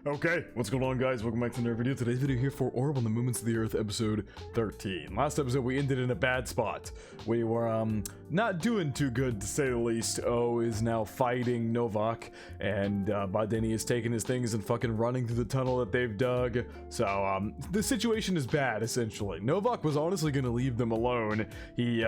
Okay, what's going on, guys? Welcome back to another video. Today's video here for Orb on the Movements of the Earth, episode 13. Last episode, we ended in a bad spot. We were, not doing too good, to say the least. O is now fighting Novak, and, Badeni is taking his things and fucking running through the tunnel that they've dug. So, the situation is bad, essentially. Novak was honestly gonna leave them alone. He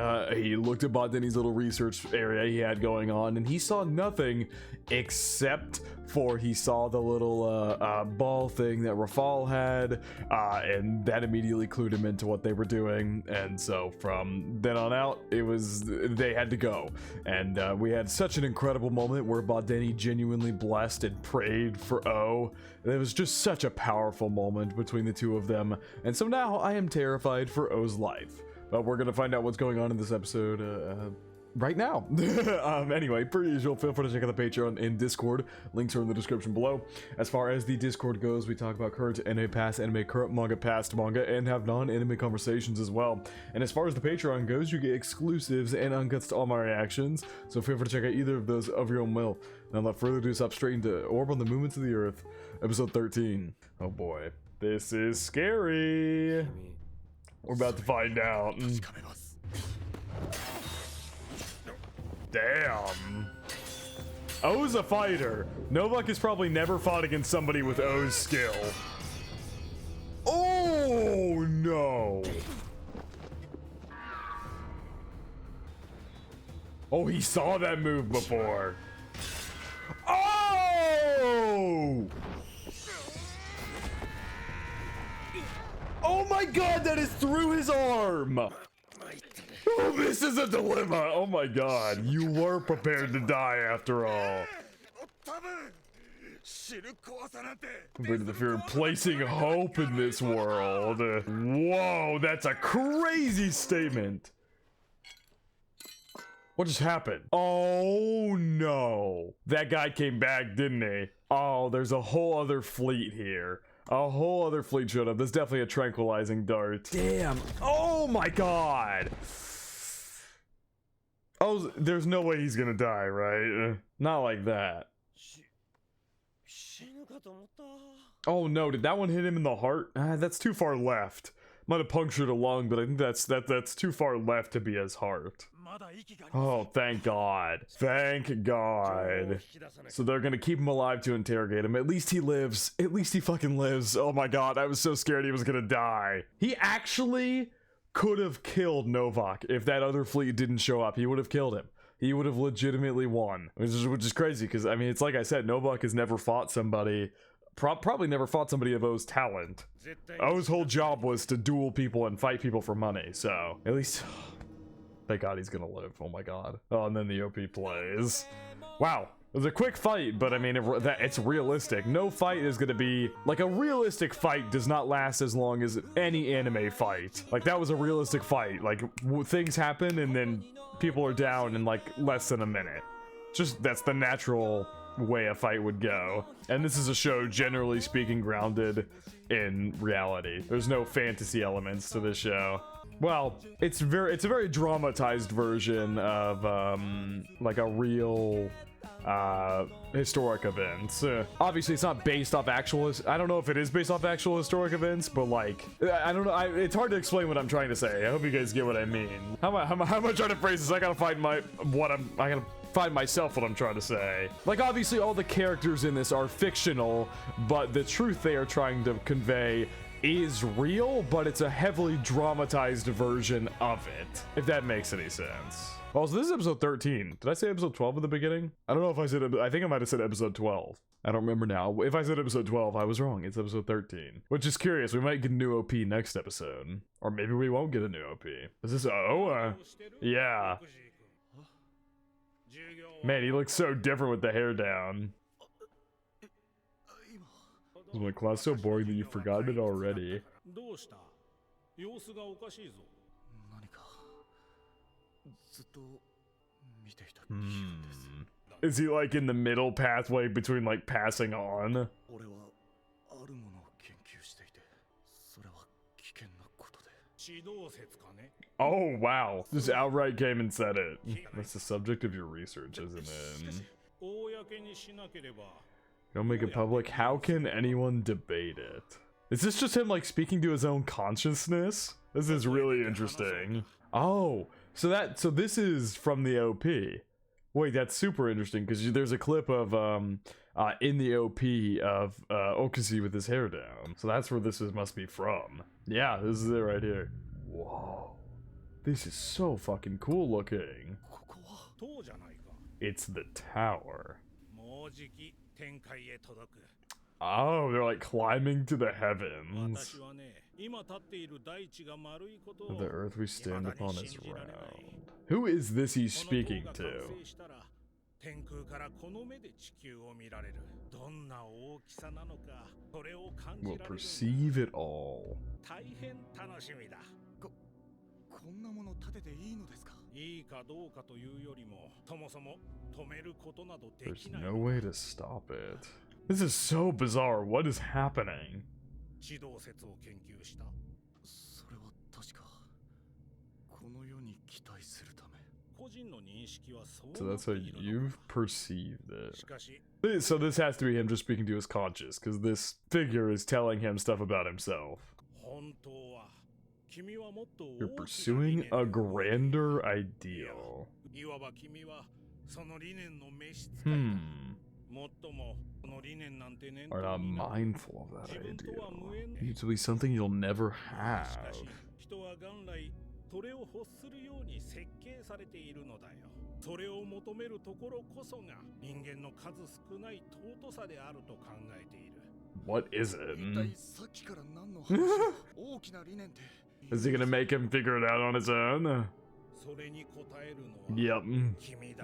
looked at Badeni's little research area he had going on, and he saw nothing except for he saw the little, ball thing that Rafal had, and that immediately clued him into what they were doing. And so from then on out, they had to go. And we had such an incredible moment where Badeni genuinely blessed and prayed for O. It was just such a powerful moment between the two of them. And so now I am terrified for O's life. But we're gonna find out what's going on in this episode right now. Anyway, per usual, feel free to check out the Patreon and Discord. Links are in the description below. As far as the Discord goes, we talk about current anime, past anime, current manga, past manga, and have non-anime conversations as well. And as far as the Patreon goes, you get exclusives and uncuts to all my reactions, so feel free to check out either of those of your own will. Now, without further ado, stop straight into Orb on the Movements of the Earth, episode 13. Oh boy, this is scary. We're about to find out. Damn. O's a fighter. Novak has probably never fought against somebody with O's skill. Oh no. Oh, he saw that move before. Oh! Oh my god, that is through his arm! Oh, this is a dilemma! Oh my god, you were prepared to die after all. Compared to the fear of placing hope in this world. Whoa, that's a crazy statement. What just happened? Oh no. That guy came back, didn't he? Oh, there's a whole other fleet here. A whole other fleet showed up. That's definitely a tranquilizing dart. Damn. Oh my god. Oh, there's no way he's gonna die, right? Not like that. Oh no, did that one hit him in the heart? That's too far left. Might have punctured a lung, but I think that's too far left to be his heart. Oh, thank God. Thank God. So they're gonna keep him alive to interrogate him. At least he lives. At least he fucking lives. Oh my God, I was so scared he was gonna die. He actually could have killed Novak if that other fleet didn't show up. He would have killed him. He would have legitimately won. Which is crazy, because, I mean, it's like I said, Novak has never fought somebody... probably never fought somebody of O's talent. O's whole job was to duel people and fight people for money, so... At least... Thank God he's gonna live. Oh my God. Oh, and then the OP plays. Wow. It was a quick fight, but I mean, it's realistic. No fight is gonna be... Like, a realistic fight does not last as long as any anime fight. Like, that was a realistic fight. Like, things happen and then people are down in, like, less than a minute. Just, that's the natural way a fight would go. And this is a show, generally speaking, grounded in reality. There's no fantasy elements to this show. Well, it's a very dramatized version of, like a real... historic events. Obviously it's not based off actual, I don't know if it is based off actual historic events, but like, I don't know, it's hard to explain what I'm trying to say. I hope you guys get what I mean. How am I trying to phrase this? I gotta find I gotta find myself what I'm trying to say. Like, obviously all the characters in this are fictional, but the truth they are trying to convey is real, but it's a heavily dramatized version of it, if that makes any sense. Well, so this is episode 13. Did I say episode 12 at the beginning? I don't know if I said, I think I might have said episode 12. I don't remember now. If I said episode 12, I was wrong. It's episode 13. Which is curious. We might get a new OP next episode. Or maybe we won't get a new OP. Is this O? Yeah. Man, he looks so different with the hair down. Is my class so boring that you've forgotten it already? Is he like in the middle pathway between like passing on? Oh wow, just outright came and said it. That's the subject of your research, isn't it? You Don't make it public. How can anyone debate it? Is this just him like speaking to his own consciousness? This is really interesting. Oh, so this is from the OP. Wait, that's super interesting because there's a clip of in the OP of Okusi with his hair down. So that's where this must be from. Yeah, this is it right here. Whoa. This is so fucking cool looking. It's the tower. Oh, they're like climbing to the heavens. The earth we stand upon is round. Who is this he's speaking to? Will perceive it all. There's no way to stop it. This is so bizarre. What is happening? So that's how you've perceived it. So this has to be him just speaking to his conscious, because this figure is telling him stuff about himself. You're pursuing a grander ideal. Are not mindful of that ideal. It needs to be something you'll never have. What is it? Is he gonna make him figure it out on his own? Yep.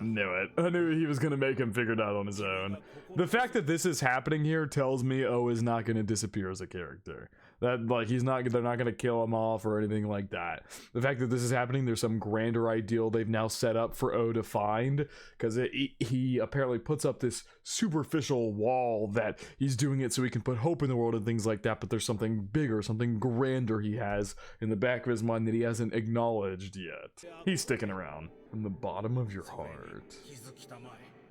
Knew it. I knew he was gonna make him figure it out on his own. The fact that this is happening here tells me O is not gonna disappear as a character. That, like, they're not gonna kill him off or anything like that. The fact that this is happening, there's some grander ideal they've now set up for O to find, because he apparently puts up this superficial wall that he's doing it so he can put hope in the world and things like that, but there's something bigger, something grander he has in the back of his mind that he hasn't acknowledged yet. He's sticking around. From the bottom of your heart.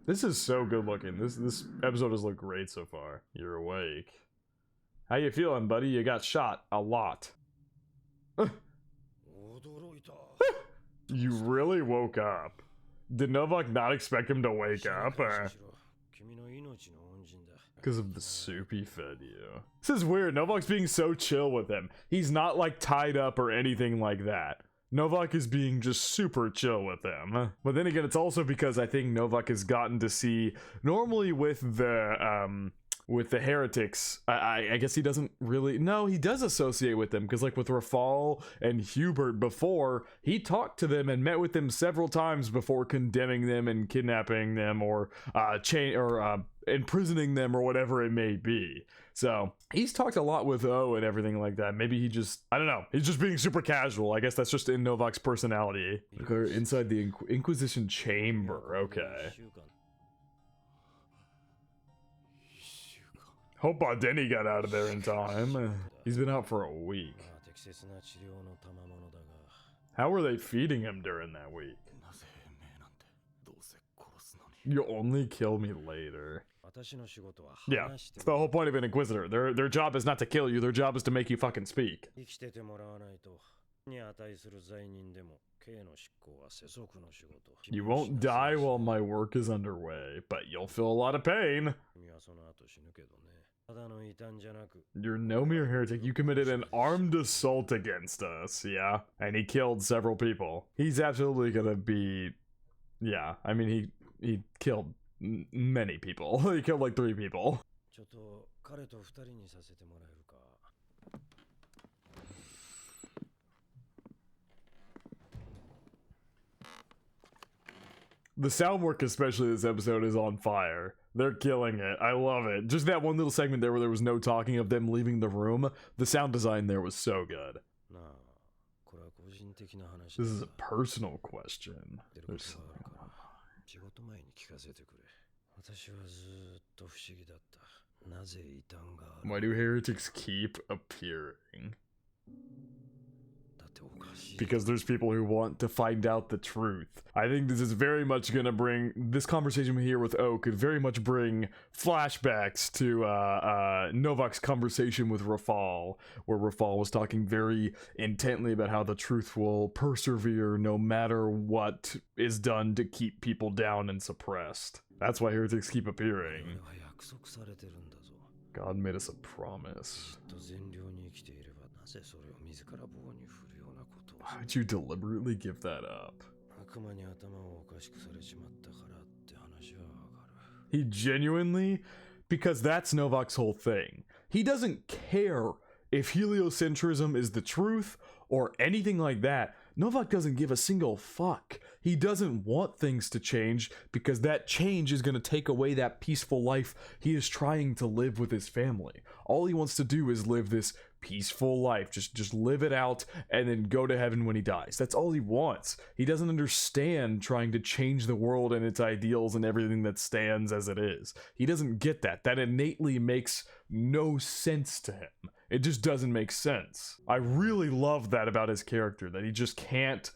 This is so good looking. This episode has looked great so far. You're awake. How you feeling, buddy? You got shot a lot. You really woke up. Did Novak not expect him to wake up? Because of the soup he fed you. This is weird. Novak's being so chill with him. He's not like tied up or anything like that. Novak is being just super chill with them. But then again, it's also because I think Novak has gotten to see, normally with the heretics, I guess he doesn't really, no, he does associate with them, because like with Rafal and Hubert before, he talked to them and met with them several times before condemning them and kidnapping them or imprisoning them or whatever it may be. So he's talked a lot with O and everything like that. Maybe he just, I don't know, he's just being super casual. I guess that's just in Novak's personality. Inside the Inquisition chamber. Okay. Hope Denny got out of there in time. He's been out for a week. How were they feeding him during that week? You'll only kill me later. Yeah, it's the whole point of an Inquisitor. Their job is not to kill you, their job is to make you fucking speak. You won't die while my work is underway, but you'll feel a lot of pain. You're no mere heretic. You committed an armed assault against us, yeah? And he killed several people. He's absolutely gonna be... Yeah, I mean, he killed many people. He killed like 3 people. The sound work, especially this episode, is on fire. They're killing it. I love it. Just that one little segment there where there was no talking of them leaving the room. The sound design there was so good. This is a personal question. Why do heretics keep appearing? because there's people who want to find out the truth. I think this is very much gonna bring, this conversation here with O could very much bring flashbacks to Novak's conversation with Rafal, where Rafal was talking very intently about how the truth will persevere no matter what is done to keep people down and suppressed. That's why heretics keep appearing. God made us a promise. Why would you deliberately give that up? He genuinely, because that's Novak's whole thing. He doesn't care if heliocentrism is the truth or anything like that. Novak doesn't give a single fuck. He doesn't want things to change because that change is going to take away that peaceful life he is trying to live with his family. All he wants to do is live this peaceful life. Just live it out and then go to heaven when he dies. That's all he wants. He doesn't understand trying to change the world and its ideals and everything that stands as it is. He doesn't get that. That innately makes no sense to him. It just doesn't make sense. I really love that about his character, that he just can't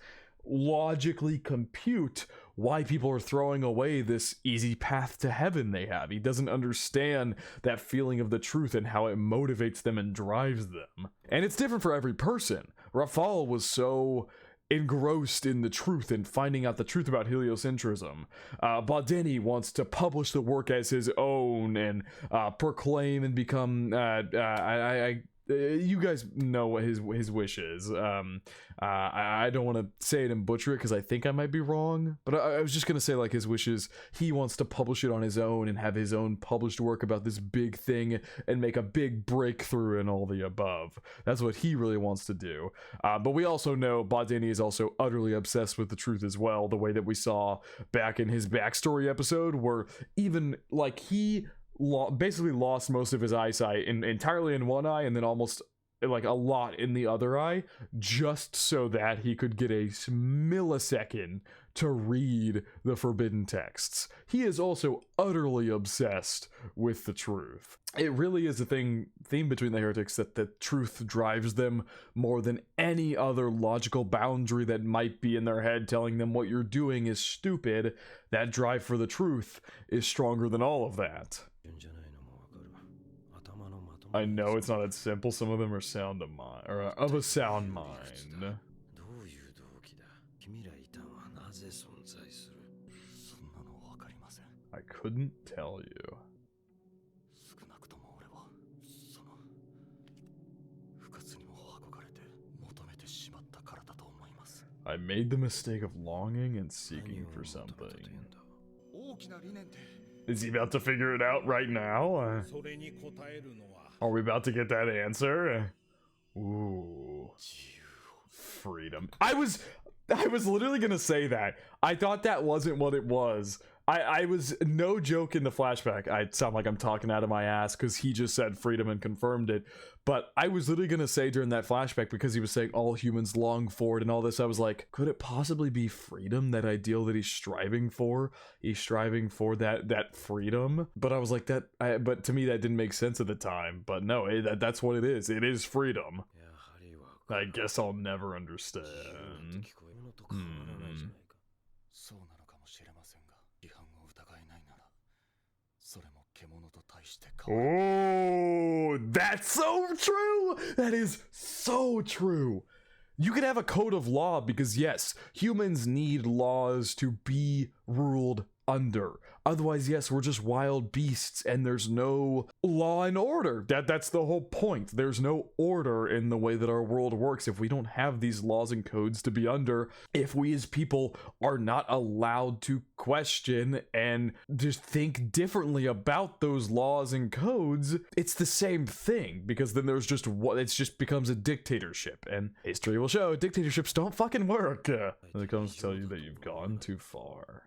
logically compute why people are throwing away this easy path to heaven they have. He doesn't understand that feeling of the truth and how it motivates them and drives them. And it's different for every person. Rafal was so engrossed in the truth and finding out the truth about heliocentrism. Badeni wants to publish the work as his own and proclaim and become you guys know what his wish is. I don't want to say it and butcher it because I think I might be wrong, but I was just gonna say, like, his wish is he wants to publish it on his own and have his own published work about this big thing and make a big breakthrough and all the above. That's what he really wants to do. But we also know Badeni is also utterly obsessed with the truth as well, the way that we saw back in his backstory episode, where even like he basically lost most of his eyesight entirely in one eye and then almost like a lot in the other eye, just so that he could get a millisecond to read the forbidden texts. He is also utterly obsessed with the truth. It really is a theme between the heretics that the truth drives them more than any other logical boundary that might be in their head telling them what you're doing is stupid. That drive for the truth is stronger than all of that. I know it's not that simple. Some of them are sound of mind, or of a sound mind. I couldn't tell you. I made the mistake of longing and seeking for something. Is he about to figure it out right now? Are we about to get that answer? Ooh. Freedom. I was literally gonna say that. I thought that wasn't what it was. I was, no joke, in the flashback. I sound like I'm talking out of my ass because he just said freedom and confirmed it. But I was literally gonna say during that flashback, because he was saying all humans long for it and all this, I was like, could it possibly be freedom, that ideal that he's striving for? He's striving for that freedom. But I was like, but to me that didn't make sense at the time. But no, that's what it is. It is freedom. I guess I'll never understand. Oh, that's so true! That is so true! You can have a code of law because, yes, humans need laws to be ruled under. Otherwise, yes, we're just wild beasts and there's no law and order. That's the whole point. There's no order in the way that our world works if we don't have these laws and codes to be under. If we as people are not allowed to question and just think differently about those laws and codes, it's the same thing, because then there's just what, it just becomes a dictatorship, and history will show dictatorships don't fucking work. When it comes to tell you that you've gone too far.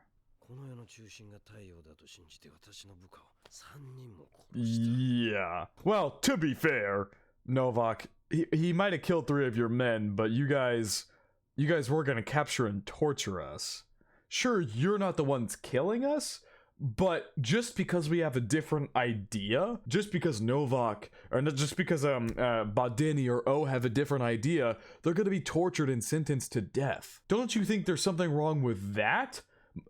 Yeah. Well, to be fair, Novak, he might have killed 3 of your men, but you guys were gonna capture and torture us. Sure, you're not the ones killing us, But just because we have a different idea, just because Novak, or not just because Badeni or O have a different idea, they're going to be tortured and sentenced to death. Don't you think there's something wrong with that?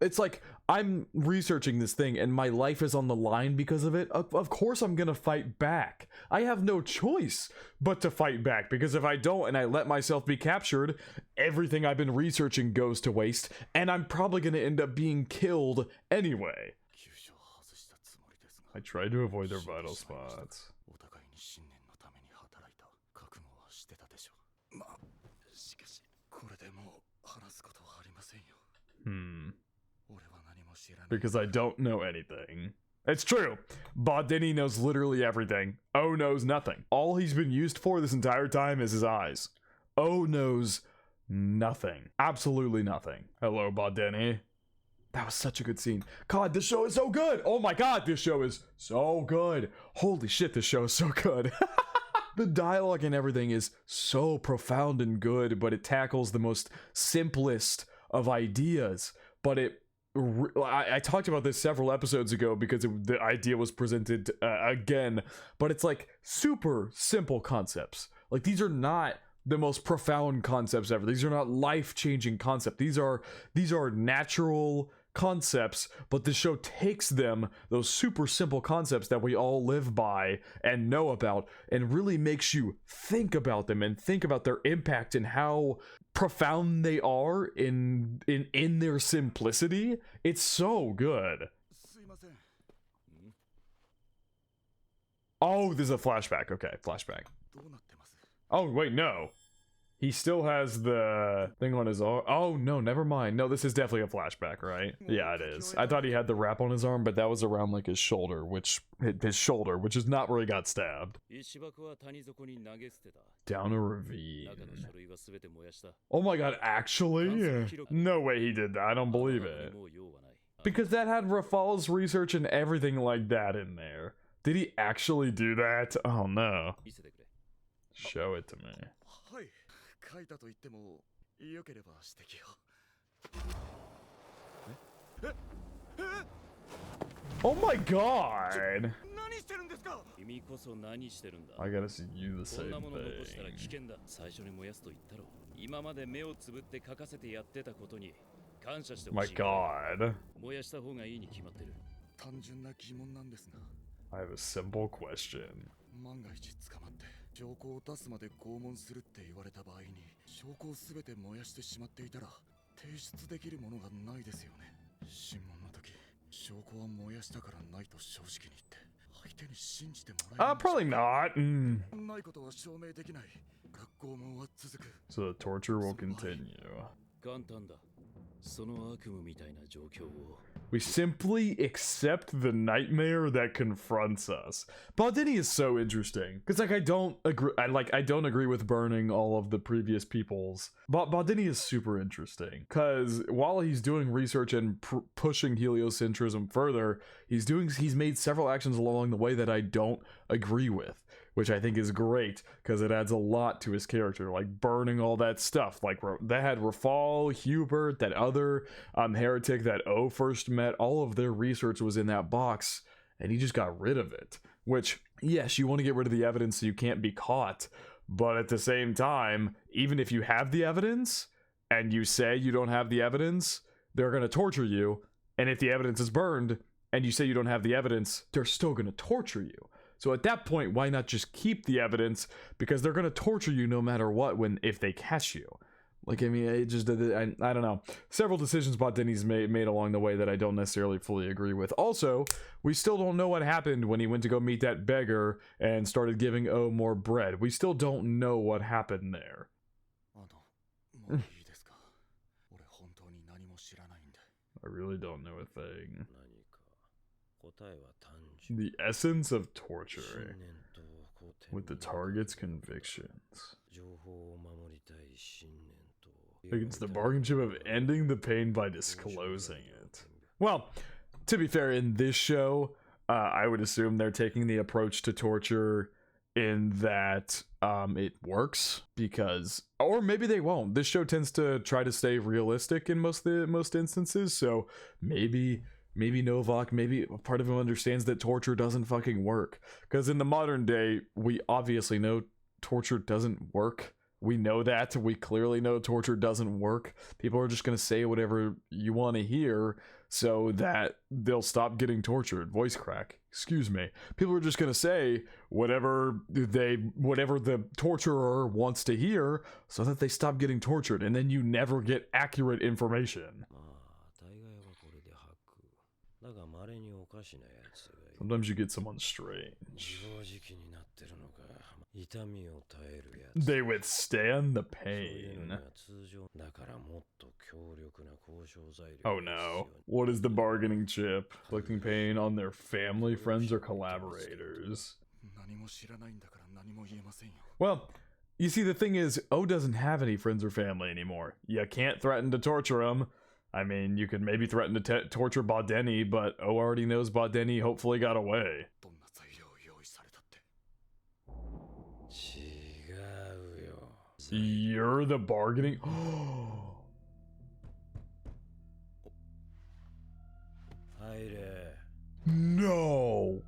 It's like, I'm researching this thing and my life is on the line because of it. Of course I'm gonna fight back. I have no choice but to fight back, because if I don't and I let myself be captured, everything I've been researching goes to waste, and I'm probably gonna end up being killed anyway. I tried to avoid their vital spots. Because I don't know anything. It's true. Badeni knows literally everything. O knows nothing. All he's been used for this entire time is his eyes. O knows nothing. Absolutely nothing. Hello, Badeni. That was such a good scene. God, this show is so good. Oh my God, this show is so good. Holy shit, this show is so good. The dialogue and everything is so profound and good, but it tackles the most simplest of ideas. But I talked about this several episodes ago because the idea was presented again, but it's like super simple concepts. Like, these are not the most profound concepts ever. These are not life-changing concepts. These are natural concepts, but the show takes them, those super simple concepts that we all live by and know about, and really makes you think about them and think about their impact and how profound they are in their simplicity. It's so good. Oh, there's a flashback. Okay, flashback. Oh, wait, no. He still has the thing on his arm. Oh, no, never mind. No, this is definitely a flashback, right? Yeah, it is. I thought he had the wrap on his arm, but that was around, like, his shoulder, which is not where he got stabbed. Down a ravine. Oh my God, actually? No way he did that. I don't believe it. Because that had Rafal's research and everything like that in there. Did he actually do that? Oh, no. Show it to me. Oh my God! I gotta see you the same thing. My God. I have a simple question. Probably not. So the torture will continue. We simply accept the nightmare that confronts us. Badeni is so interesting because, like, I don't agree with burning all of the previous peoples, but Badeni is super interesting because while he's doing research and pushing heliocentrism further, he's made several actions along the way that I don't agree with, which I think is great because it adds a lot to his character, like burning all that stuff. Like, that had Rafal, Hubert, that other heretic that O first met. All of their research was in that box, and he just got rid of it. Which, yes, you want to get rid of the evidence so you can't be caught, but at the same time, even if you have the evidence, and you say you don't have the evidence, they're going to torture you, and if the evidence is burned, and you say you don't have the evidence, they're still going to torture you. So at that point, why not just keep the evidence? Because they're going to torture you no matter what if they catch you. Like, I mean, I don't know. Several decisions Badeni's made along the way that I don't necessarily fully agree with. Also, we still don't know what happened when he went to go meet that beggar and started giving O more bread. We still don't know what happened there. I really don't know a thing. The essence of torture with the target's convictions. Against the bargain chip of ending the pain by disclosing it. Well, to be fair, in this show, I would assume they're taking the approach to torture in that it works, because, or maybe they won't. This show tends to try to stay realistic in most instances, so maybe maybe Novak, maybe part of him understands that torture doesn't fucking work. Because in the modern day, we obviously know torture doesn't work. We know that. We clearly know torture doesn't work. People are just going to say whatever you want to hear so that they'll stop getting tortured. Voice crack. Excuse me. People are just going to say whatever the torturer wants to hear so that they stop getting tortured, and then you never get accurate information. Sometimes you get someone strange. They withstand the pain. Oh no. What is the bargaining chip? Inflicting pain on their family, friends, or collaborators? Well, you see, the thing is, O doesn't have any friends or family anymore. You can't threaten to torture him. I mean, you could maybe threaten to torture Badeni, but O already knows Badeni hopefully got away. You're the bargaining? No!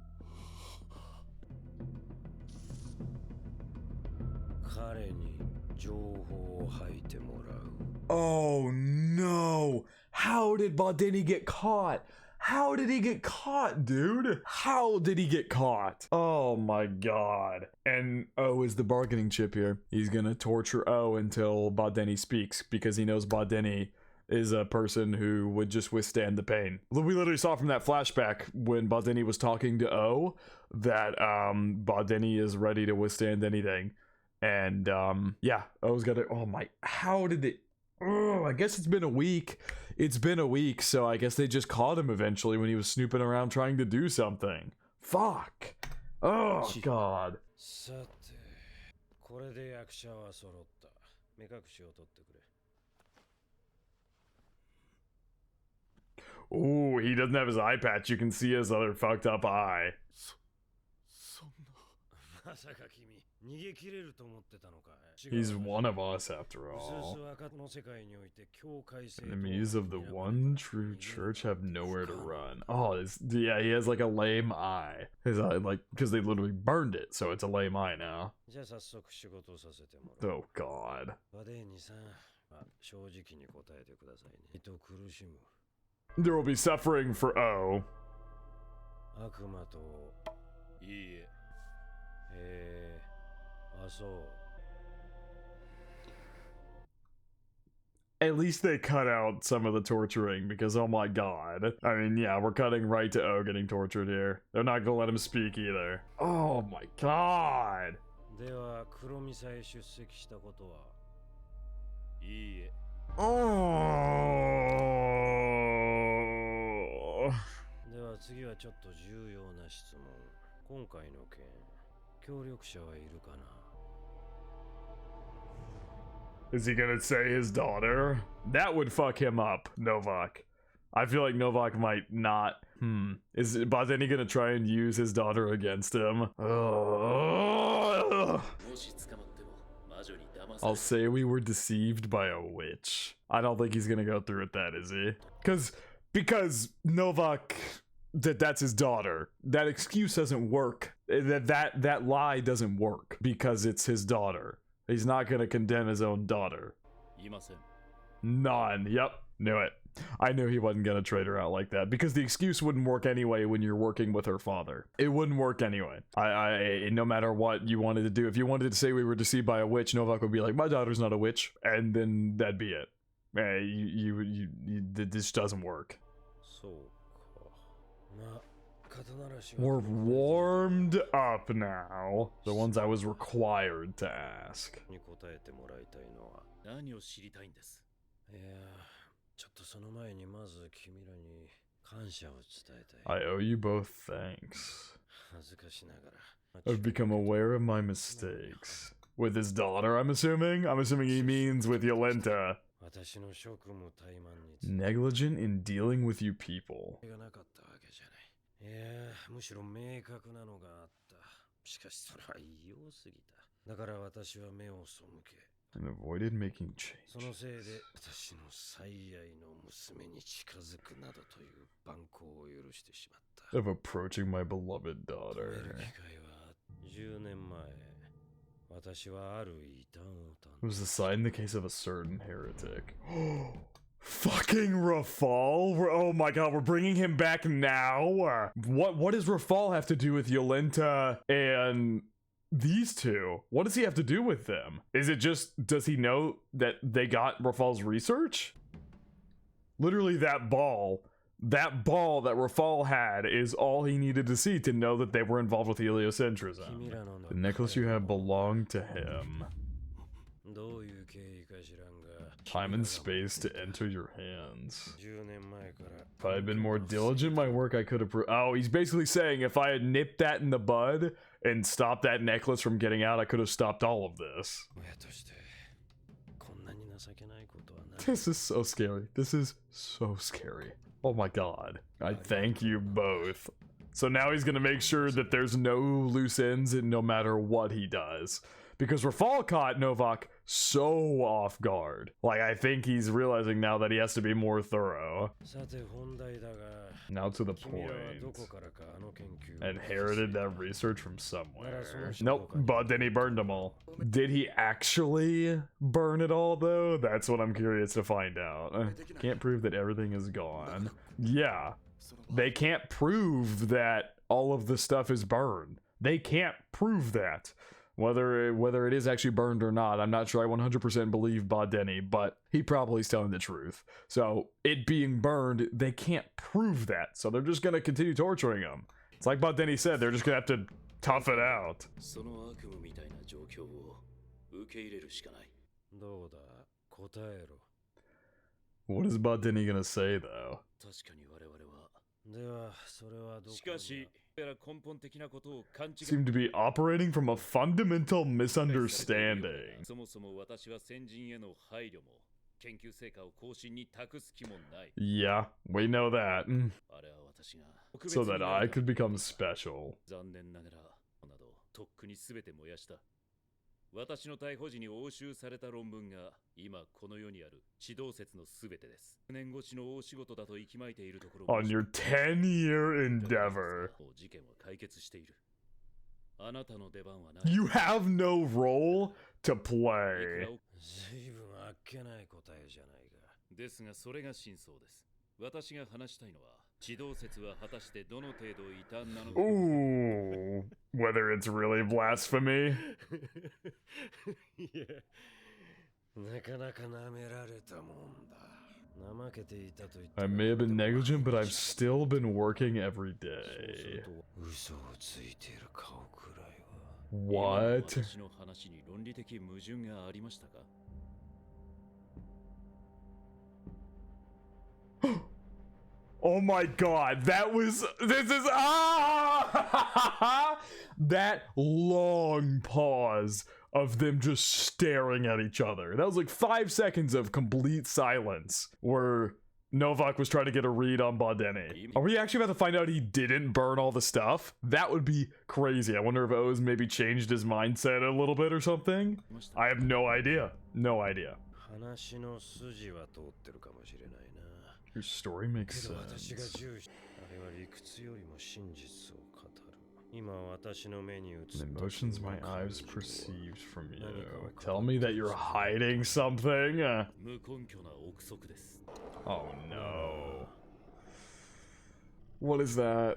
Oh no! How did Badeni get caught? How did he get caught, dude? How did he get caught? Oh my god. And O is the bargaining chip here. He's gonna torture O until Badeni speaks, because he knows Badeni is a person who would just withstand the pain. We literally saw from that flashback when Badeni was talking to O that Badeni is ready to withstand anything. And yeah, O's got it. Oh my, how did it? Oh, I guess it's been a week. It's been a week, so I guess they just caught him eventually when he was snooping around trying to do something. Fuck. Oh, God. Ooh, he doesn't have his eye patch. You can see his other fucked up eye. He's one of us after all. Enemies of the one true church have nowhere to run. Oh, yeah, he has like a lame eye. His eye, like, because they literally burned it, so it's a lame eye now. Oh, God. There will be suffering for O. At least they cut out some of the torturing, because oh my god. I mean, yeah, we're cutting right to O getting tortured here. They're not gonna let him speak either. Oh my god. Oh. Is he gonna say his daughter? That would fuck him up, Novak. I feel like Novak might not. Is Badeni gonna try and use his daughter against him? I'll say we were deceived by a witch. I don't think he's gonna go through with that, is he? Because Novak, that's his daughter. That excuse doesn't work. That lie doesn't work because it's his daughter. He's not gonna condemn his own daughter. None. Yep. Knew it. I knew he wasn't gonna trade her out like that because the excuse wouldn't work anyway when you're working with her father. It wouldn't work anyway. No matter what you wanted to do, if you wanted to say we were deceived by a witch, Novak would be like, my daughter's not a witch, and then that'd be it. This doesn't work. We're warmed up now. The ones I was required to ask. I owe you both thanks. I've become aware of my mistakes. With his daughter, I'm assuming? I'm assuming he means with Yolenta. Negligent in dealing with you people. and avoided making changes. Of approaching my beloved daughter. It was a sign in the case of a certain heretic. Fucking Rafal? Oh my god, we're bringing him back now? What does Rafal have to do with Yolenta and these two? What does he have to do with them? Is it just, does he know that they got Rafal's research? Literally that ball that Rafal had is all he needed to see to know that they were involved with heliocentrism. The necklace you have belonged to him. Time and space to enter your hands. If I had been more diligent in my work, I could have... Oh, he's basically saying if I had nipped that in the bud and stopped that necklace from getting out, I could have stopped all of this. This is so scary. This is so scary. Oh my god. I thank you both. So now he's gonna make sure that there's no loose ends no matter what he does. Because Rafal caught Novak so off guard. Like, I think he's realizing now that he has to be more thorough. Now to the point. Inherited that research from somewhere. Nope, but then he burned them all. Did he actually burn it all, though? That's what I'm curious to find out. Can't prove that everything is gone. Yeah, they can't prove that all of the stuff is burned. They can't prove that. Whether it is actually burned or not, I'm not sure I 100% believe Badeni, but he probably is telling the truth. So, it being burned, they can't prove that, so they're just gonna continue torturing him. It's like Badeni said, they're just gonna have to tough it out. What is Badeni gonna say, though? Seem to be operating from a fundamental misunderstanding. Yeah, we know that. So that I could become special. On your 10-year endeavor. You have no role to play. Ooh, whether it's really blasphemy. I may have been negligent, but I've still been working every day. What? Oh my god, this is, that long pause of them just staring at each other. That was like 5 seconds of complete silence where Novak was trying to get a read on Badeni. Are we actually about to find out he didn't burn all the stuff? That would be crazy. I wonder if O's maybe changed his mindset a little bit or something. I have no idea. No idea. Your story makes sense. The emotions my eyes perceived from you. Tell me that you're hiding something. Oh no. What is that?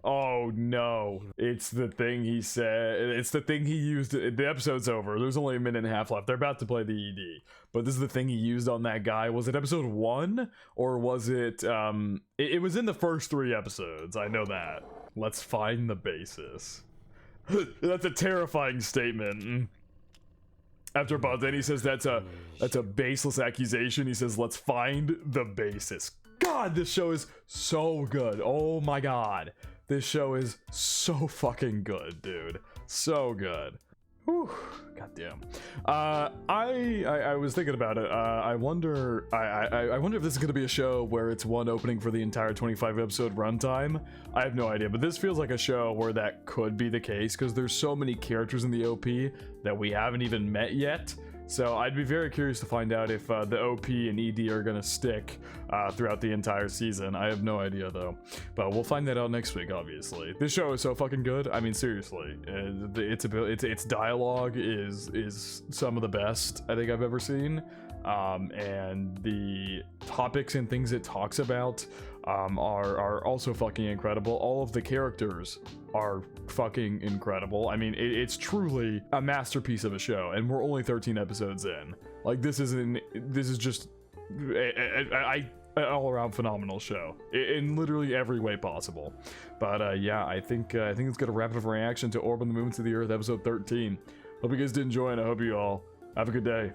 Oh no. It's the thing he said. It's the thing he used. The episode's over. There's only a minute and a half left. They're about to play the ED. But this is the thing he used on that guy. Was it episode 1? Or was it, it was in the first 3 episodes. I know that. Let's find the basis. That's a terrifying statement. After Badeni says that's a baseless accusation, he says, let's find the basis. God, this show is so good. Oh my god. This show is so fucking good, dude. So good. Whew, goddamn. I was thinking about it. I wonder if this is gonna be a show where it's one opening for the entire 25 episode runtime. I have no idea, but this feels like a show where that could be the case because there's so many characters in the OP that we haven't even met yet. So I'd be very curious to find out if the OP and ED are gonna stick throughout the entire season. I have no idea though, but we'll find that out next week. Obviously, this show is so fucking good. I mean, seriously, its dialogue is some of the best I think I've ever seen, and the topics and things it talks about are also fucking incredible. All of the characters are fucking incredible. I mean, it's truly a masterpiece of a show, and we're only 13 episodes in. Like, this is just an all-around phenomenal show in literally every way possible. But yeah, I think it's gonna wrap up a reaction to Orb on the Movements of the Earth episode 13. Hope you guys did enjoy, and I hope you all have a good day.